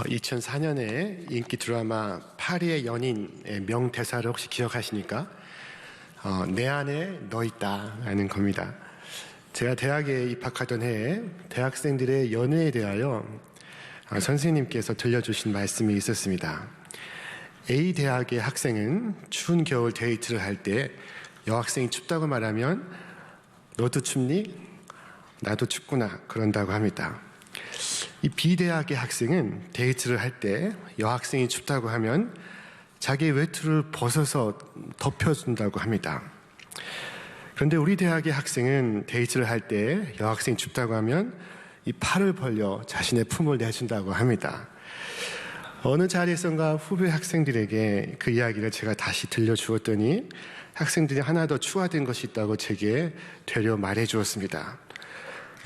2004년에 인기 드라마 파리의 연인의 명대사를 혹시 기억하십니까? 내 안에 너 있다 라는 겁니다. 제가 대학에 입학하던 해에 대학생들의 연애에 대하여 선생님께서 들려주신 말씀이 있었습니다. A 대학의 학생은 추운 겨울 데이트를 할 때 여학생이 춥다고 말하면 너도 춥니? 나도 춥구나 그런다고 합니다. 이 B 대학의 학생은 데이트를 할 때 여학생이 춥다고 하면 자기의 외투를 벗어서 덮여준다고 합니다. 그런데 우리 대학의 학생은 데이트를 할 때 여학생이 춥다고 하면 이 팔을 벌려 자신의 품을 내준다고 합니다. 어느 자리에선가 후배 학생들에게 그 이야기를 제가 다시 들려주었더니 학생들이 하나 더 추가된 것이 있다고 제게 되려 말해주었습니다.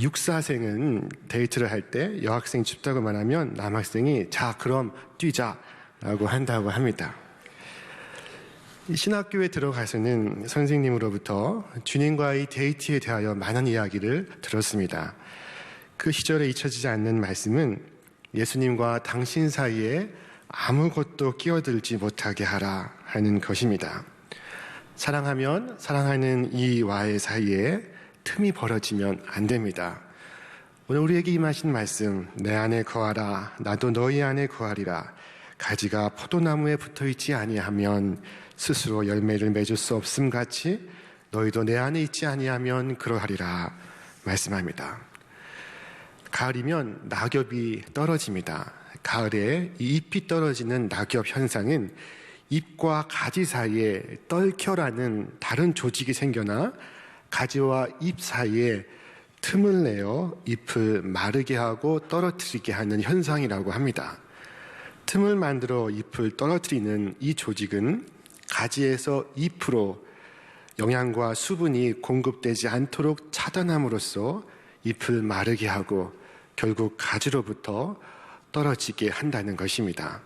육사생은 데이트를 할 때 여학생이 춥다고 말하면 남학생이 자 그럼 뛰자 라고 한다고 합니다. 신학교에 들어가서는 선생님으로부터 주님과의 데이트에 대하여 많은 이야기를 들었습니다. 그 시절에 잊혀지지 않는 말씀은 예수님과 당신 사이에 아무것도 끼어들지 못하게 하라 하는 것입니다. 사랑하면 사랑하는 이와의 사이에 틈이 벌어지면 안 됩니다. 오늘 우리에게 임하신 말씀, 내 안에 거하라, 나도 너희 안에 거하리라. 가지가 포도나무에 붙어있지 아니하면 스스로 열매를 맺을 수 없음 같이 너희도 내 안에 있지 아니하면 그러하리라 말씀합니다. 가을이면 낙엽이 떨어집니다. 가을에 이 잎이 떨어지는 낙엽 현상은 잎과 가지 사이에 떨켜라는 다른 조직이 생겨나 가지와 잎 사이에 틈을 내어 잎을 마르게 하고 떨어뜨리게 하는 현상이라고 합니다. 틈을 만들어 잎을 떨어뜨리는 이 조직은 가지에서 잎으로 영양과 수분이 공급되지 않도록 차단함으로써 잎을 마르게 하고 결국 가지로부터 떨어지게 한다는 것입니다.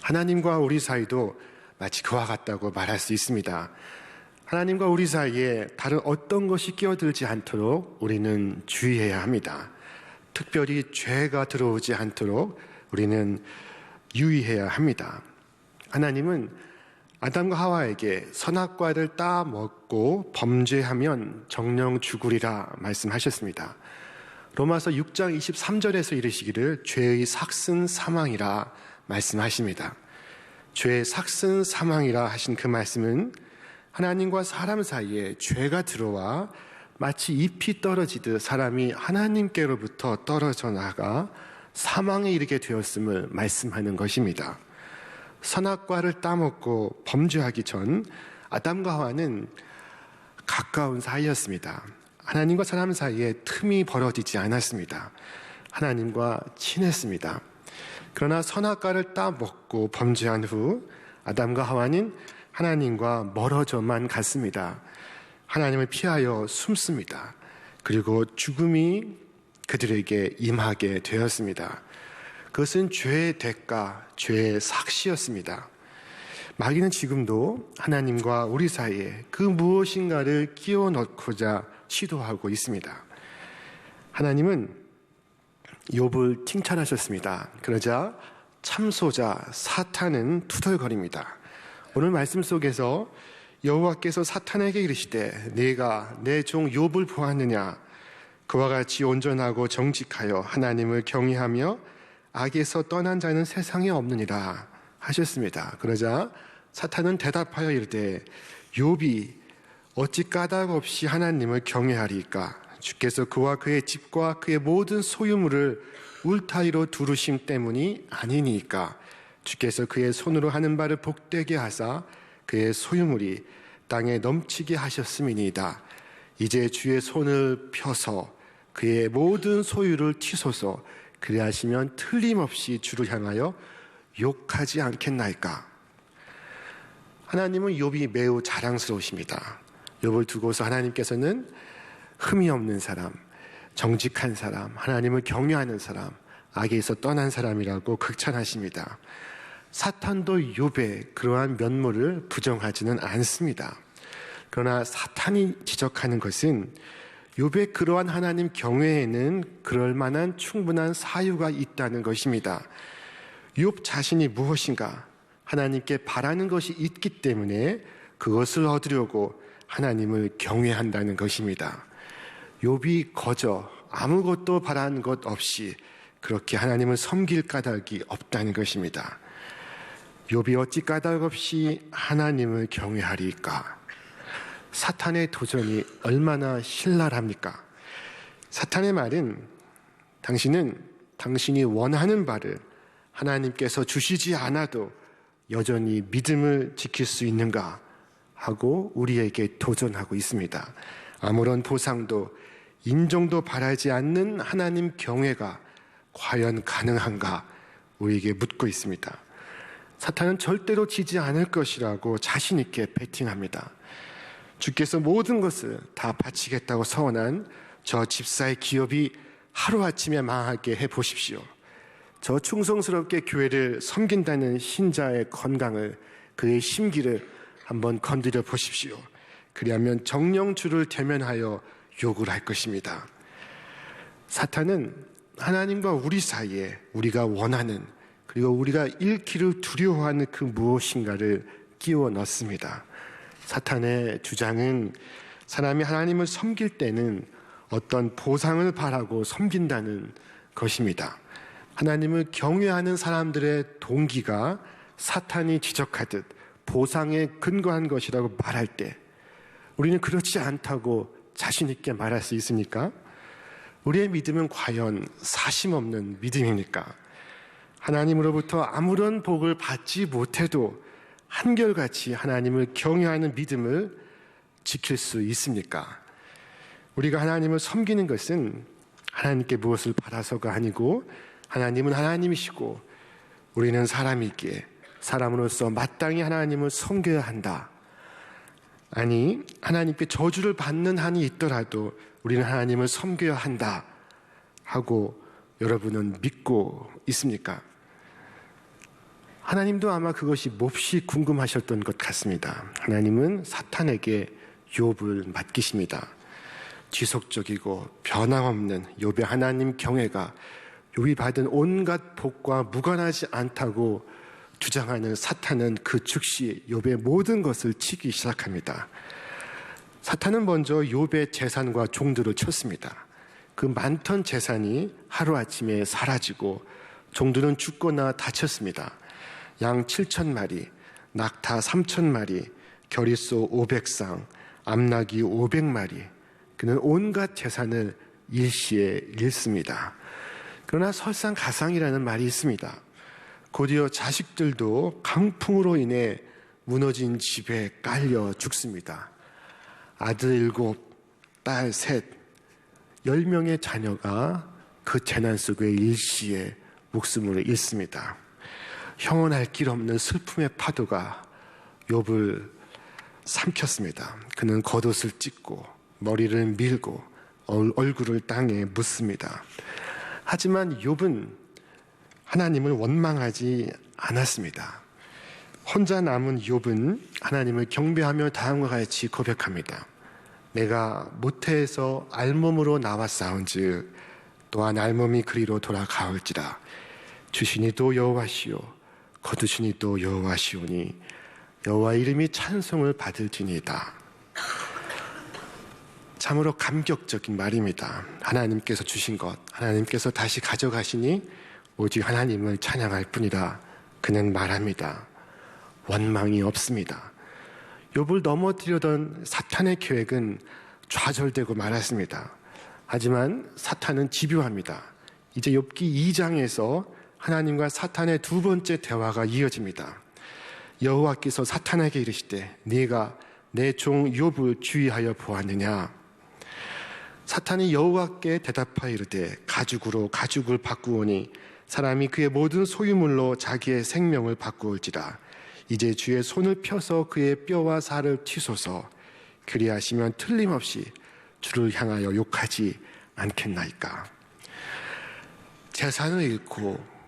하나님과 우리 사이도 마치 그와 같다고 말할 수 있습니다. 하나님과 우리 사이에 다른 어떤 것이 끼어들지 않도록 우리는 주의해야 합니다. 특별히 죄가 들어오지 않도록 우리는 유의해야 합니다. 하나님은 아담과 하와에게 선악과를 따먹고 범죄하면 정령 죽으리라 말씀하셨습니다. 로마서 6장 23절에서 이르시기를 죄의 삭은 사망이라 말씀하십니다. 죄의 삭은 사망이라 하신 그 말씀은 하나님과 사람 사이에 죄가 들어와 마치 잎이 떨어지듯 사람이 하나님께로부터 떨어져 나가 사망에 이르게 되었음을 말씀하는 것입니다. 선악과를 따먹고 범죄하기 전 아담과 하와는 가까운 사이였습니다. 하나님과 사람 사이에 틈이 벌어지지 않았습니다. 하나님과 친했습니다. 그러나 선악과를 따먹고 범죄한 후 아담과 하와는 하나님과 멀어져만 갔습니다. 하나님을 피하여 숨습니다. 그리고 죽음이 그들에게 임하게 되었습니다. 그것은 죄의 대가, 죄의 삭시였습니다. 마귀는 지금도 하나님과 우리 사이에 그 무엇인가를 끼워 넣고자 시도하고 있습니다. 하나님은 욥을 칭찬하셨습니다. 그러자 참소자 사탄은 투덜거립니다. 오늘 말씀 속에서 여호와께서 사탄에게 이르시되 네가 내 종 욥을 보았느냐? 그와 같이 온전하고 정직하여 하나님을 경외하며 악에서 떠난 자는 세상에 없느니라 하셨습니다. 그러자 사탄은 대답하여 이르되 욥이 어찌 까닭 없이 하나님을 경외하리까? 주께서 그와 그의 집과 그의 모든 소유물을 울타리로 두르심 때문이 아니니까. 주께서 그의 손으로 하는 바를 복되게 하사 그의 소유물이 땅에 넘치게 하셨음이니이다. 이제 주의 손을 펴서 그의 모든 소유를 치소서. 그리하시면 틀림없이 주를 향하여 욕하지 않겠나이까. 하나님은 욥이 매우 자랑스러우십니다. 욥을 두고서 하나님께서는 흠이 없는 사람, 정직한 사람, 하나님을 경외하는 사람, 악에서 떠난 사람이라고 극찬하십니다. 사탄도 욥의 그러한 면모를 부정하지는 않습니다. 그러나 사탄이 지적하는 것은 욥의 그러한 하나님 경외에는 그럴 만한 충분한 사유가 있다는 것입니다. 욥 자신이 무엇인가? 하나님께 바라는 것이 있기 때문에 그것을 얻으려고 하나님을 경외한다는 것입니다. 욥이 거저 아무것도 바라는 것 없이 그렇게 하나님을 섬길 까닭이 없다는 것입니다. 욥이 어찌 까닭 없이 하나님을 경외하리까? 사탄의 도전이 얼마나 신랄합니까? 사탄의 말은 당신은 당신이 원하는 바를 하나님께서 주시지 않아도 여전히 믿음을 지킬 수 있는가 하고 우리에게 도전하고 있습니다. 아무런 보상도 인정도 바라지 않는 하나님 경외가 과연 가능한가 우리에게 묻고 있습니다. 사탄은 절대로 지지 않을 것이라고 자신 있게 베팅합니다. 주께서 모든 것을 다 바치겠다고 서원한 저 집사의 기업이 하루아침에 망하게 해보십시오. 저 충성스럽게 교회를 섬긴다는 신자의 건강을, 그의 심기를 한번 건드려 보십시오. 그리하면 정녕 주를 대면하여 욕을 할 것입니다. 사탄은 하나님과 우리 사이에 우리가 원하는, 그리고 우리가 잃기를 두려워하는 그 무엇인가를 끼워 넣습니다. 사탄의 주장은 사람이 하나님을 섬길 때는 어떤 보상을 바라고 섬긴다는 것입니다. 하나님을 경외하는 사람들의 동기가 사탄이 지적하듯 보상에 근거한 것이라고 말할 때 우리는 그렇지 않다고 자신 있게 말할 수 있습니까? 우리의 믿음은 과연 사심 없는 믿음입니까? 하나님으로부터 아무런 복을 받지 못해도 한결같이 하나님을 경외하는 믿음을 지킬 수 있습니까? 우리가 하나님을 섬기는 것은 하나님께 무엇을 받아서가 아니고 하나님은 하나님이시고 우리는 사람이기에 사람으로서 마땅히 하나님을 섬겨야 한다. 아니, 하나님께 저주를 받는 한이 있더라도 우리는 하나님을 섬겨야 한다 하고 여러분은 믿고 있습니까? 하나님도 아마 그것이 몹시 궁금하셨던 것 같습니다. 하나님은 사탄에게 욥을 맡기십니다. 지속적이고 변함없는 욥의 하나님 경외가 욥이 받은 온갖 복과 무관하지 않다고 주장하는 사탄은 그 즉시 욥의 모든 것을 치기 시작합니다. 사탄은 먼저 욥의 재산과 종들을 쳤습니다. 그 많던 재산이 하루아침에 사라지고 종들은 죽거나 다쳤습니다. 양 7,000마리, 낙타 3,000마리, 겨릿소 500쌍, 암나귀 500마리. 그는 온갖 재산을 일시에 잃습니다. 그러나 설상가상이라는 말이 있습니다. 곧이어 자식들도 강풍으로 인해 무너진 집에 깔려 죽습니다. 아들 7, 딸 3, 10명의 자녀가 그 재난 속에 일시에 목숨을 잃습니다. 형언할 길 없는 슬픔의 파도가 욥을 삼켰습니다. 그는 겉옷을 찢고 머리를 밀고 얼굴을 땅에 묻습니다. 하지만 욥은 하나님을 원망하지 않았습니다. 혼자 남은 욥은 하나님을 경배하며 다음과 같이 고백합니다. 내가 모태에서 알몸으로 나왔사온즉 또한 알몸이 그리로 돌아가올지라. 주시니 또 여호와시오 거두시니 또 여호와시오니 여호와 이름이 찬송을 받을지니이다. 참으로 감격적인 말입니다. 하나님께서 주신 것, 하나님께서 다시 가져가시니 오직 하나님을 찬양할 뿐이라 그는 말합니다. 원망이 없습니다. 욥을 넘어뜨리려던 사탄의 계획은 좌절되고 말았습니다. 하지만 사탄은 집요합니다. 이제 욥기 2장에서 하나님과 사탄의 두 번째 대화가 이어집니다. 여호와께서 사탄에게 이르시되 네가 내 종 욥을 주의하여 보았느냐? 사탄이 여호와께 대답하여 이르되 가죽으로 가죽을 바꾸오니 사람이 그의 모든 소유물로 자기의 생명을 바꾸올지라. 이제 주의 손을 펴서 그의 뼈와 살을 치소서. 그리하시면 틀림없이 주를 향하여 욕하지 않겠나이까. 재산을 잃고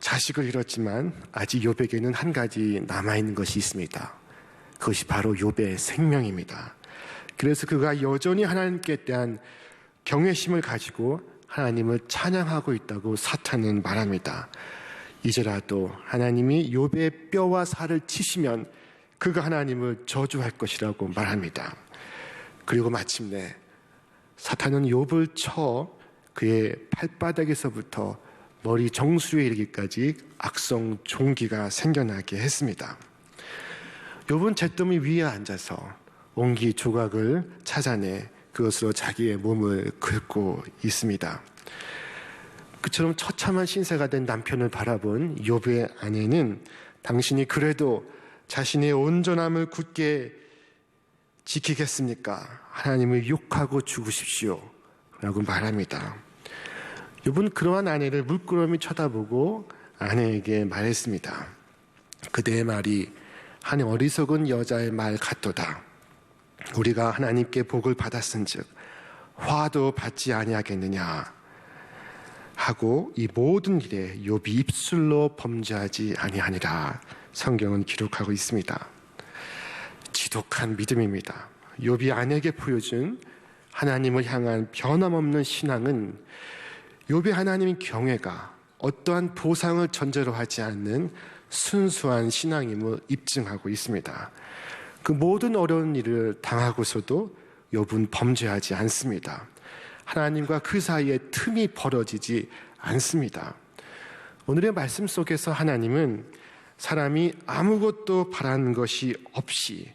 자식을 잃었지만 아직 욥에게는 한 가지 남아있는 것이 있습니다. 그것이 바로 욥의 생명입니다. 그래서 그가 여전히 하나님께 대한 경외심을 가지고 하나님을 찬양하고 있다고 사탄은 말합니다. 이제라도 하나님이 욥의 뼈와 살을 치시면 그가 하나님을 저주할 것이라고 말합니다. 그리고 마침내 사탄은 욥을 쳐 그의 발바닥에서부터 머리 정수에 이르기까지 악성 종기가 생겨나게 했습니다. 욥은 잿더미 위에 앉아서 옹기 조각을 찾아내 그것으로 자기의 몸을 긁고 있습니다. 그처럼 처참한 신세가 된 남편을 바라본 욥의 아내는 당신이 그래도 자신의 온전함을 굳게 지키겠습니까? 하나님을 욕하고 죽으십시오 라고 말합니다. 욥은 그러한 아내를 물끄러미 쳐다보고 아내에게 말했습니다. 그대의 말이 한 어리석은 여자의 말 같도다. 우리가 하나님께 복을 받았은즉 화도 받지 아니하겠느냐 하고 이 모든 일에 욥이 입술로 범죄하지 아니하니라 성경은 기록하고 있습니다. 지독한 믿음입니다. 욥이 아내에게 보여준 하나님을 향한 변함없는 신앙은 욥의 하나님 경외가 어떠한 보상을 전제로 하지 않는 순수한 신앙임을 입증하고 있습니다. 그 모든 어려운 일을 당하고서도 욥은 범죄하지 않습니다. 하나님과 그 사이에 틈이 벌어지지 않습니다. 오늘의 말씀 속에서 하나님은 사람이 아무것도 바라는 것이 없이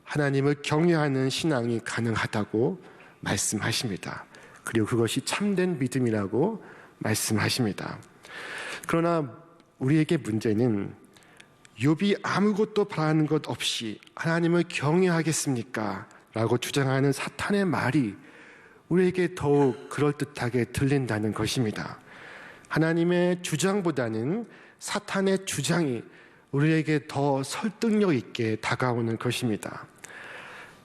하나님을 경외하는 신앙이 가능하다고 말씀하십니다. 그리고 그것이 참된 믿음이라고 말씀하십니다. 그러나 우리에게 문제는 욥이 아무것도 바라는 것 없이 하나님을 경외하겠습니까? 라고 주장하는 사탄의 말이 우리에게 더욱 그럴듯하게 들린다는 것입니다. 하나님의 주장보다는 사탄의 주장이 우리에게 더 설득력 있게 다가오는 것입니다.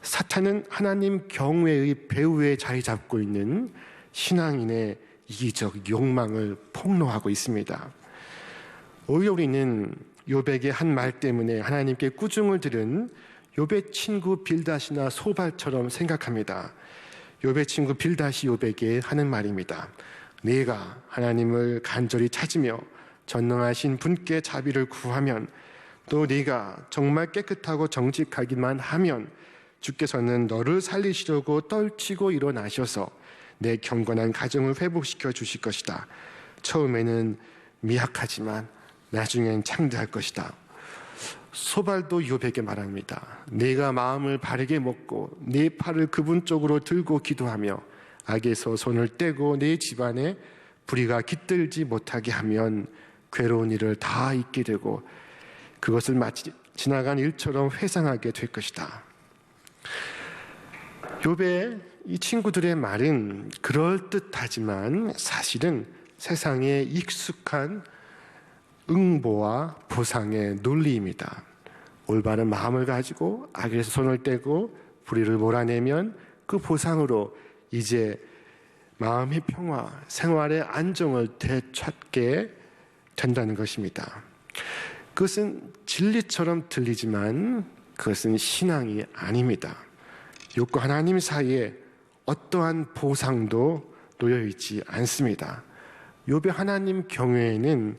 사탄은 하나님 경외의 배후에 자리 잡고 있는 신앙인의 이기적 욕망을 폭로하고 있습니다. 오히려 우리는 욥에게 한 말 때문에 하나님께 꾸중을 들은 욥의 친구 빌닷이나 소발처럼 생각합니다. 욥의 친구 빌닷이 욥에게 하는 말입니다. 네가 하나님을 간절히 찾으며 전능하신 분께 자비를 구하면 또 네가 정말 깨끗하고 정직하기만 하면 주께서는 너를 살리시려고 떨치고 일어나셔서 내 경건한 가정을 회복시켜 주실 것이다. 처음에는 미약하지만 나중엔 창대할 것이다. 소발도 욥에게 말합니다. 네가 마음을 바르게 먹고 네 팔을 그분 쪽으로 들고 기도하며 악에서 손을 떼고 네 집안에 불의가 깃들지 못하게 하면 괴로운 일을 다 잊게 되고 그것을 마치 지나간 일처럼 회상하게 될 것이다. 욥의 이 친구들의 말은 그럴듯하지만 사실은 세상에 익숙한 응보와 보상의 논리입니다. 올바른 마음을 가지고 악에서 손을 떼고 불의를 몰아내면 그 보상으로 이제 마음의 평화, 생활의 안정을 되찾게 된다는 것입니다. 그것은 진리처럼 들리지만 그것은 신앙이 아닙니다. 욥과 하나님 사이에 어떠한 보상도 놓여있지 않습니다. 욥의 하나님 경외에는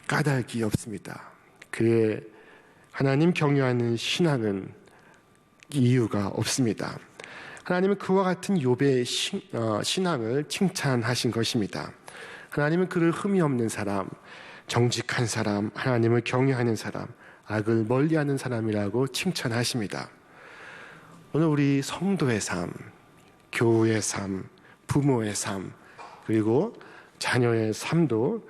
까닭이 없습니다. 그의 하나님 경외하는 신앙은 이유가 없습니다. 하나님은 그와 같은 욥의 신앙을 칭찬하신 것입니다. 하나님은 그를 흠이 없는 사람, 정직한 사람, 하나님을 경외하는 사람, 악을 멀리하는 사람이라고 칭찬하십니다. 오늘 우리 성도의 삶, 교우의 삶, 부모의 삶, 그리고 자녀의 삶도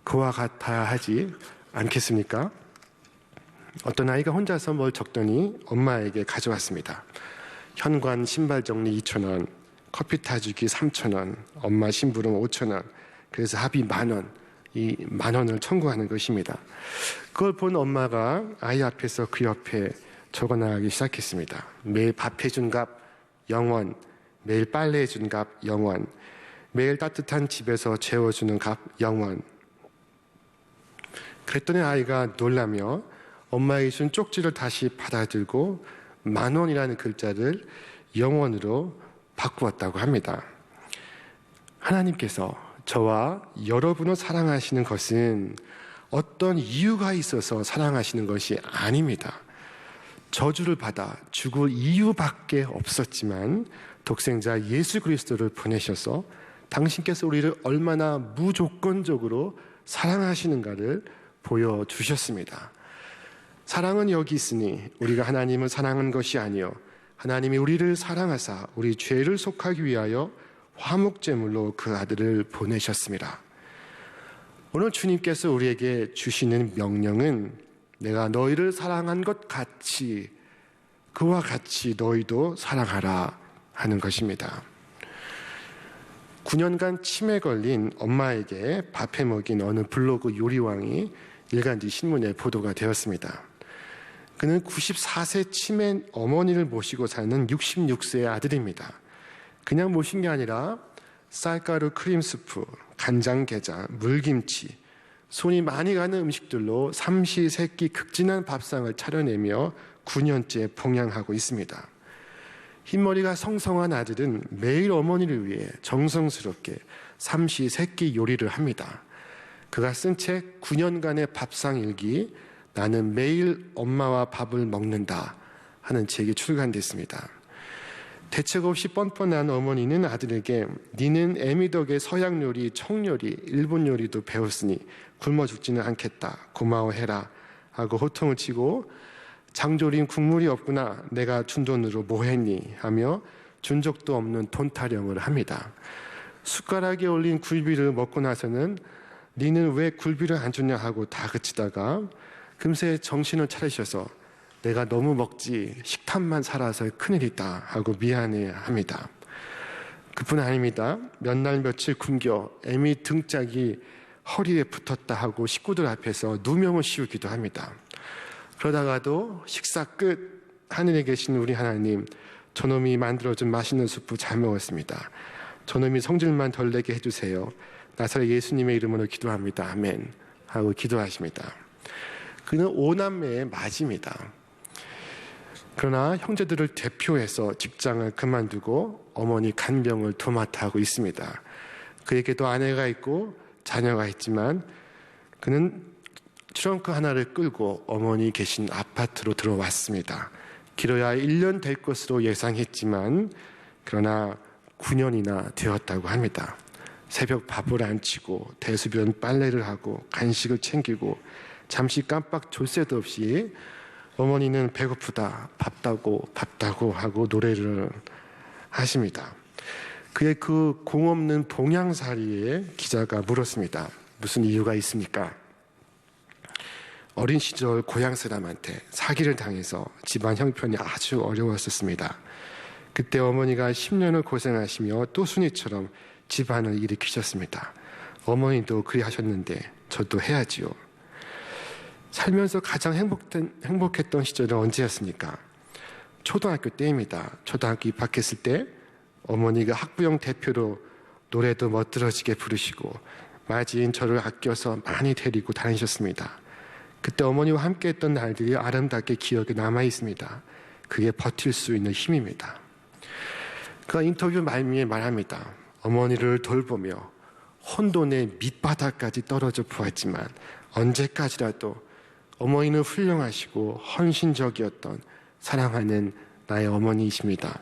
그와 같아야 하지 않겠습니까? 어떤 아이가 혼자서 뭘 적더니 엄마에게 가져왔습니다. 현관 신발 정리 2,000원, 커피 타주기 3,000원, 엄마 심부름 5,000원, 그래서 합의 10,000원, 이 10,000원을 청구하는 것입니다. 그걸 본 엄마가 아이 앞에서 그 옆에 적어나가기 시작했습니다. 매일 밥 해준 값 0원, 매일 빨래 해준 값 0원, 매일 따뜻한 집에서 재워주는 값 0원. 그랬더니 아이가 놀라며 엄마의 준 쪽지를 다시 받아들고 만원이라는 글자를 영원으로 바꾸었다고 합니다. 하나님께서 저와 여러분을 사랑하시는 것은 어떤 이유가 있어서 사랑하시는 것이 아닙니다. 저주를 받아 죽을 이유밖에 없었지만 독생자 예수 그리스도를 보내셔서 당신께서 우리를 얼마나 무조건적으로 사랑하시는가를 보여주셨습니다. 사랑은 여기 있으니 우리가 하나님을 사랑한 것이 아니요 하나님이 우리를 사랑하사 우리 죄를 속하기 위하여 화목제물로 그 아들을 보내셨습니다. 오늘 주님께서 우리에게 주시는 명령은 내가 너희를 사랑한 것 같이 그와 같이 너희도 사랑하라 하는 것입니다. 9년간 치매 걸린 엄마에게 밥해 먹인 어느 블로그 요리왕이 일간지 신문에 보도가 되었습니다. 그는 94세 치매 어머니를 모시고 사는 66세의 아들입니다. 그냥 모신 게 아니라 쌀가루 크림 스프, 간장게장, 물김치, 손이 많이 가는 음식들로 삼시세끼 극진한 밥상을 차려내며 9년째 봉양하고 있습니다. 흰머리가 성성한 아들은 매일 어머니를 위해 정성스럽게 삼시세끼 요리를 합니다. 그가 쓴 책 9년간의 밥상일기 나는 매일 엄마와 밥을 먹는다 하는 책이 출간됐습니다. 대책 없이 뻔뻔한 어머니는 아들에게 니는 애미 덕에 서양 요리, 청요리, 일본 요리도 배웠으니 굶어 죽지는 않겠다. 고마워해라 하고 호통을 치고 장조림 국물이 없구나. 내가 준 돈으로 뭐 했니? 하며 준 적도 없는 돈 타령을 합니다. 숟가락에 올린 굴비를 먹고 나서는 니는 왜 굴비를 안 줬냐 하고 다그치다가 금세 정신을 차리셔서 내가 너무 먹지 식탐만 살아서 큰일이다 하고 미안해합니다. 그뿐 아닙니다. 몇 날 며칠 굶겨 애미 등짝이 허리에 붙었다 하고 식구들 앞에서 누명을 씌우기도 합니다. 그러다가도 식사 끝 하늘에 계신 우리 하나님 저놈이 만들어준 맛있는 수프 잘 먹었습니다. 저놈이 성질만 덜 내게 해주세요. 나사렛 예수님의 이름으로 기도합니다. 아멘 하고 기도하십니다. 그는 5남매의 맏입니다. 그러나 형제들을 대표해서 직장을 그만두고 어머니 간병을 도맡아 하고 있습니다. 그에게도 아내가 있고 자녀가 있지만 그는 트렁크 하나를 끌고 어머니 계신 아파트로 들어왔습니다. 길어야 1년 될 것으로 예상했지만 그러나 9년이나 되었다고 합니다. 새벽 밥을 안 치고 대수변 빨래를 하고 간식을 챙기고 잠시 깜빡 졸 새도 없이 어머니는 배고프다 밥다고 하고 노래를 하십니다. 그의 그 공없는 봉양살이에 기자가 물었습니다. 무슨 이유가 있습니까? 어린 시절 고향 사람한테 사기를 당해서 집안 형편이 아주 어려웠었습니다. 그때 어머니가 10년을 고생하시며 또순이처럼 집안을 일으키셨습니다. 어머니도 그리 하셨는데 저도 해야지요. 살면서 가장 행복했던 시절은 언제였습니까? 초등학교 때입니다. 초등학교 입학했을 때 어머니가 학부형 대표로 노래도 멋들어지게 부르시고 맞이인 저를 아껴서 많이 데리고 다니셨습니다. 그때 어머니와 함께 했던 날들이 아름답게 기억에 남아 있습니다. 그게 버틸 수 있는 힘입니다. 그가 인터뷰 말미에 말합니다. 어머니를 돌보며 혼돈의 밑바닥까지 떨어져 보았지만 언제까지라도 어머니는 훌륭하시고 헌신적이었던 사랑하는 나의 어머니이십니다.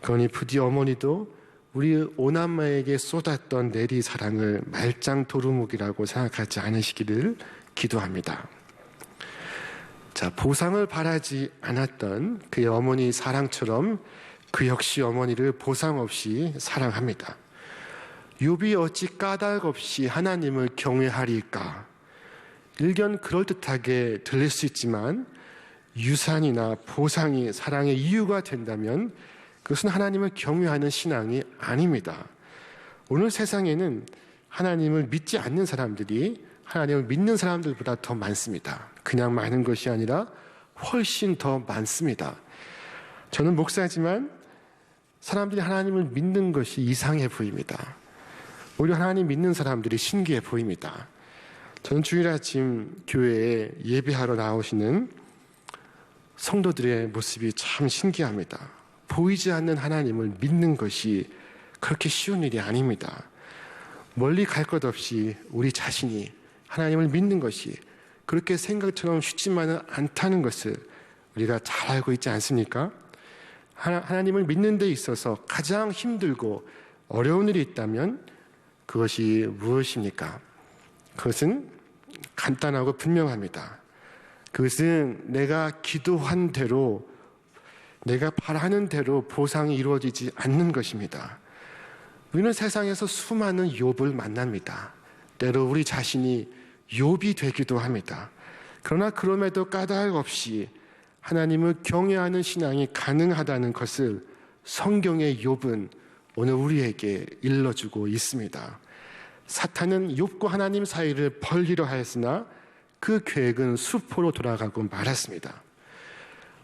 그러니 부디 어머니도 우리 오남매에게 쏟았던 내리 사랑을 말짱 도루묵이라고 생각하지 않으시기를 기도합니다. 자, 보상을 바라지 않았던 그의 어머니 사랑처럼 그 역시 어머니를 보상 없이 사랑합니다. 욥이 어찌 까닭 없이 하나님을 경외하리까? 일견 그럴듯하게 들릴 수 있지만 유산이나 보상이 사랑의 이유가 된다면 그것은 하나님을 경외하는 신앙이 아닙니다. 오늘 세상에는 하나님을 믿지 않는 사람들이 하나님을 믿는 사람들보다 더 많습니다. 그냥 많은 것이 아니라 훨씬 더 많습니다. 저는 목사지만 사람들이 하나님을 믿는 것이 이상해 보입니다. 오히려 하나님 믿는 사람들이 신기해 보입니다. 저는 주일 아침 교회에 예배하러 나오시는 성도들의 모습이 참 신기합니다. 보이지 않는 하나님을 믿는 것이 그렇게 쉬운 일이 아닙니다. 멀리 갈 것 없이 우리 자신이 하나님을 믿는 것이 그렇게 생각처럼 쉽지만은 않다는 것을 우리가 잘 알고 있지 않습니까? 하나님을 믿는 데 있어서 가장 힘들고 어려운 일이 있다면 그것이 무엇입니까? 그것은 간단하고 분명합니다. 그것은 내가 기도한 대로, 내가 바라는 대로 보상이 이루어지지 않는 것입니다. 우리는 세상에서 수많은 욥을 만납니다. 때로 우리 자신이 욥이 되기도 합니다. 그러나 그럼에도 까닭 없이 하나님을 경외하는 신앙이 가능하다는 것을 성경의 욥은 오늘 우리에게 일러주고 있습니다. 사탄은 욥과 하나님 사이를 벌리려 하였으나 그 계획은 수포로 돌아가고 말았습니다.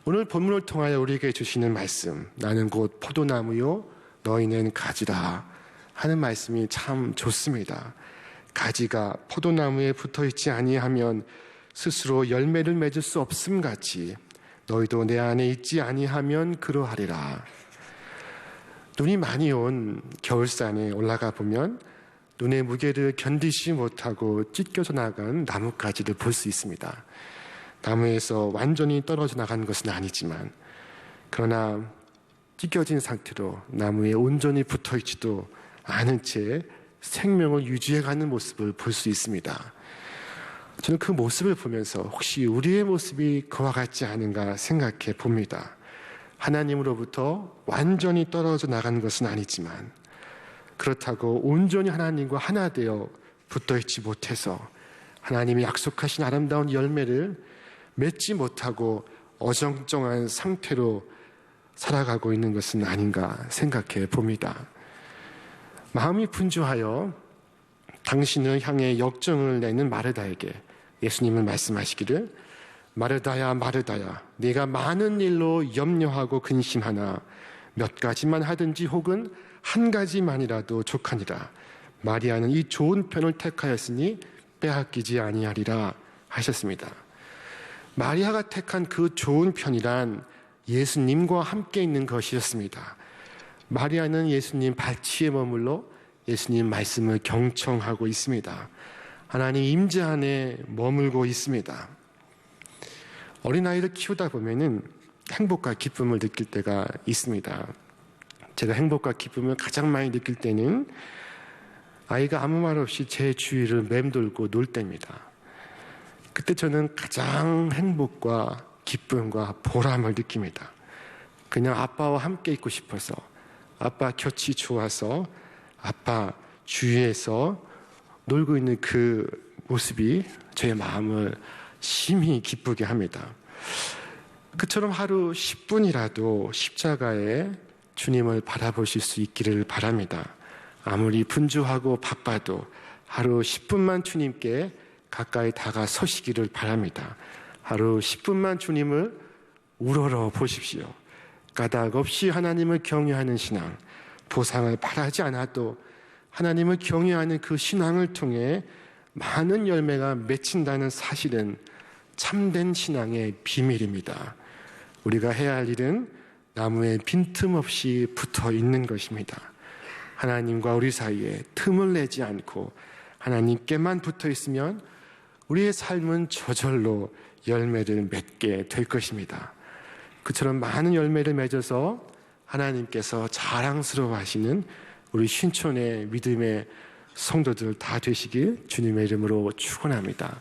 오늘 본문을 통하여 우리에게 주시는 말씀, 나는 곧 포도나무요 너희는 가지라 하는 말씀이 참 좋습니다. 가지가 포도나무에 붙어있지 아니하면 스스로 열매를 맺을 수 없음 같이 너희도 내 안에 있지 아니하면 그러하리라. 눈이 많이 온 겨울산에 올라가 보면 눈의 무게를 견디지 못하고 찢겨져 나간 나뭇가지를 볼 수 있습니다. 나무에서 완전히 떨어져 나간 것은 아니지만 그러나 찢겨진 상태로 나무에 온전히 붙어있지도 않은 채 생명을 유지해가는 모습을 볼 수 있습니다. 저는 그 모습을 보면서 혹시 우리의 모습이 그와 같지 않은가 생각해 봅니다. 하나님으로부터 완전히 떨어져 나간 것은 아니지만 그렇다고 온전히 하나님과 하나 되어 붙어있지 못해서 하나님이 약속하신 아름다운 열매를 맺지 못하고 어정쩡한 상태로 살아가고 있는 것은 아닌가 생각해 봅니다. 마음이 분주하여 당신을 향해 역정을 내는 마르다에게 예수님은 말씀하시기를 마르다야 마르다야 네가 많은 일로 염려하고 근심하나 몇 가지만 하든지 혹은 한 가지만이라도 족하니라. 마리아는 이 좋은 편을 택하였으니 빼앗기지 아니하리라 하셨습니다. 마리아가 택한 그 좋은 편이란 예수님과 함께 있는 것이었습니다. 마리아는 예수님 발치에 머물러 예수님 말씀을 경청하고 있습니다. 하나님 임재 안에 머물고 있습니다. 어린아이를 키우다 보면은 행복과 기쁨을 느낄 때가 있습니다. 제가 행복과 기쁨을 가장 많이 느낄 때는 아이가 아무 말 없이 제 주위를 맴돌고 놀 때입니다. 그때 저는 가장 행복과 기쁨과 보람을 느낍니다. 그냥 아빠와 함께 있고 싶어서, 아빠 곁이 좋아서, 아빠 주위에서 놀고 있는 그 모습이 제 마음을 심히 기쁘게 합니다. 그처럼 하루 10분이라도 십자가에 주님을 바라보실 수 있기를 바랍니다. 아무리 분주하고 바빠도 하루 10분만 주님께 가까이 다가서시기를 바랍니다. 하루 10분만 주님을 우러러 보십시오. 까닭 없이 하나님을 경외하는 신앙, 보상을 바라지 않아도 하나님을 경외하는 그 신앙을 통해 많은 열매가 맺힌다는 사실은 참된 신앙의 비밀입니다. 우리가 해야 할 일은 나무에 빈틈없이 붙어 있는 것입니다. 하나님과 우리 사이에 틈을 내지 않고 하나님께만 붙어 있으면 우리의 삶은 저절로 열매를 맺게 될 것입니다. 그처럼 많은 열매를 맺어서 하나님께서 자랑스러워 하시는 우리 신촌의 믿음의 성도들 다 되시길 주님의 이름으로 축원합니다.